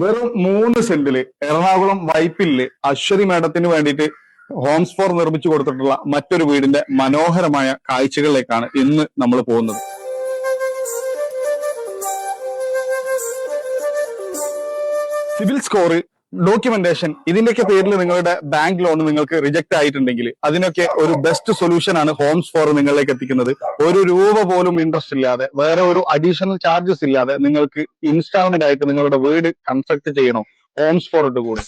വെറും 3 സെന്റില് എറണാകുളം വൈപ്പില് അശ്വതി മാഡത്തിന് വേണ്ടിയിട്ട് ഹോംസ് ഫോർ നിർമ്മിച്ചു കൊടുത്തിട്ടുള്ള മറ്റൊരു വീടിന്റെ മനോഹരമായ കാഴ്ചകളിലേക്കാണ് ഇന്ന് നമ്മൾ പോകുന്നത്. സിവിൽ സ്കോർ, ഡോക്യുമെന്റേഷൻ, ഇതിന്റെയൊക്കെ പേരിൽ നിങ്ങളുടെ ബാങ്ക് ലോൺ നിങ്ങൾക്ക് റിജക്ട് ആയിട്ടുണ്ടെങ്കിൽ അതിനൊക്കെ ഒരു ബെസ്റ്റ് സൊല്യൂഷൻ ആണ് ഹോംസ് ഫോർ നിങ്ങളിലേക്ക് എത്തിക്കുന്നത്. ഒരു രൂപ പോലും ഇൻട്രസ്റ്റ് ഇല്ലാതെ, വേറെ ഒരു അഡീഷണൽ ചാർജസ് ഇല്ലാതെ നിങ്ങൾക്ക് ഇൻസ്റ്റാൾമെന്റ് ആയിട്ട് നിങ്ങളുടെ വീട് കൺസ്ട്രക്ട് ചെയ്യണോ, ഹോംസ് ഫോർ ഇട്ട് കൂടെ.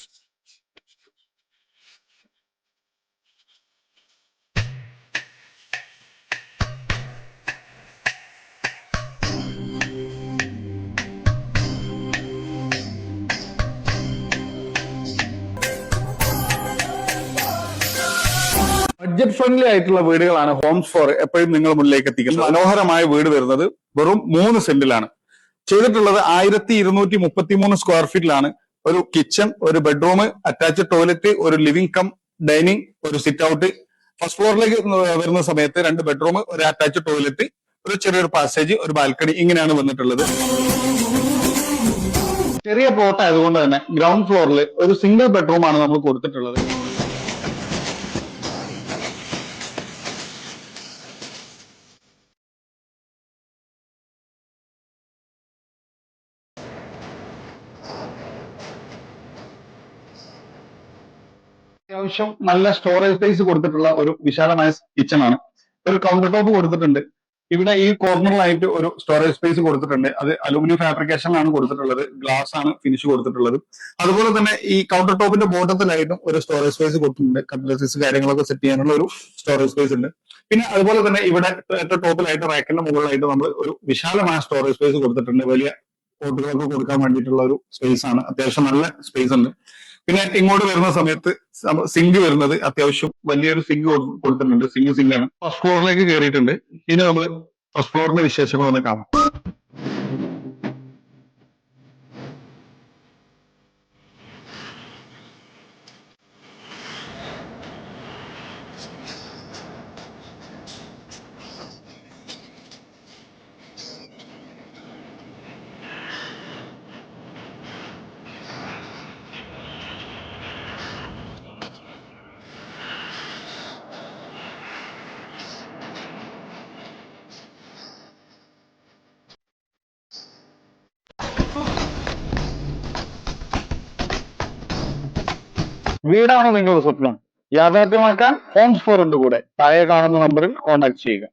ബഡ്ജറ്റ് ഫ്രണ്ട്ലി ആയിട്ടുള്ള വീടുകളാണ് ഹോംസ് ഫോർ എപ്പോഴും നിങ്ങൾ മുന്നിലേക്ക് എത്തിക്കുന്നത്. മനോഹരമായ വീട് വരുന്നത് വെറും 3 സെന്റിലാണ്. ചെയ്തിട്ടുള്ളത് 1233 സ്ക്വയർ ഫീറ്റിലാണ്. ഒരു കിച്ചൺ, ഒരു ബെഡ്റൂം, അറ്റാച്ച്ഡ് ടോയ്ലറ്റ്, ഒരു ലിവിംഗ് കം ഡൈനിങ്, ഒരു സിറ്റ് ഔട്ട്. ഫസ്റ്റ് ഫ്ലോറിലേക്ക് വരുന്ന സമയത്ത് 2 ബെഡ്റൂം, ഒരു അറ്റാച്ച്ഡ് ടോയ്ലറ്റ്, ഒരു ചെറിയൊരു പാസേജ്, ഒരു ബാൽക്കണി, ഇങ്ങനെയാണ് വന്നിട്ടുള്ളത്. ചെറിയ പ്ലോട്ട് ആയതുകൊണ്ട് തന്നെ ഗ്രൗണ്ട് ഫ്ലോറിൽ ഒരു സിംഗിൾ ബെഡ്റൂം ആണ് നമ്മൾ കൊടുത്തിട്ടുള്ളത്. അത്യാവശ്യം നല്ല സ്റ്റോറേജ് സ്പേസ് കൊടുത്തിട്ടുള്ള ഒരു വിശാലമായ കിച്ചൺ ആണ്. ഒരു കൗണ്ടർ ടോപ്പ് കൊടുത്തിട്ടുണ്ട്. ഇവിടെ ഈ കോർണറിലായിട്ട് ഒരു സ്റ്റോറേജ് സ്പേസ് കൊടുത്തിട്ടുണ്ട്. അത് അലൂമിനിയം ഫാബ്രിക്കേഷനിലാണ് കൊടുത്തിട്ടുള്ളത്. ഗ്ലാസ് ആണ് ഫിനിഷ് കൊടുത്തിട്ടുള്ളത്. അതുപോലെ തന്നെ ഈ കൗണ്ടർ ടോപ്പിന്റെ ബോട്ടത്തിലായിട്ടും ഒരു സ്റ്റോറേജ് സ്പേസ് കൊടുത്തിട്ടുണ്ട്. കട്ട്ലറീസ് കാര്യങ്ങളൊക്കെ സെറ്റ് ചെയ്യാനുള്ള ഒരു സ്റ്റോറേജ് സ്പേസ് ഉണ്ട്. പിന്നെ അതുപോലെ തന്നെ ഇവിടെ ഏറ്റവും ടോപ്പിലായിട്ട് റാക്കിന്റെ മുകളിലായിട്ട് നമ്മൾ ഒരു വിശാലമായ സ്റ്റോറേജ് സ്പേസ് കൊടുത്തിട്ടുണ്ട്. വലിയ പോട്ടുകളൊക്കെ കൊടുക്കാൻ വേണ്ടിയിട്ടുള്ള ഒരു സ്പേസ് ആണ്. അത്യാവശ്യം നല്ല സ്പേസ് ഉണ്ട്. പിന്നെ ഇങ്ങോട്ട് വരുന്ന സമയത്ത് സിങ്ക് വരുന്നത് അത്യാവശ്യം വലിയൊരു സിങ്ക് കൊടുത്തിട്ടുണ്ട്. സിങ്ക് ആണ്. ഫസ്റ്റ് ഫ്ലോറിലേക്ക് കയറിയിട്ടുണ്ട്. ഇനി നമ്മൾ ഫസ്റ്റ് ഫ്ലോറിന്റെ വിശേഷങ്ങളൊന്ന് കാണാം. വീടാണോ നിങ്ങളുടെ സ്വപ്നം? യാഥാർത്ഥ്യമാക്കാൻ ഹോംസ് ഫോർ ഉണ്ട് കൂടെ. താഴെ കാണുന്ന നമ്പറിൽ കോൺടാക്ട് ചെയ്യുക.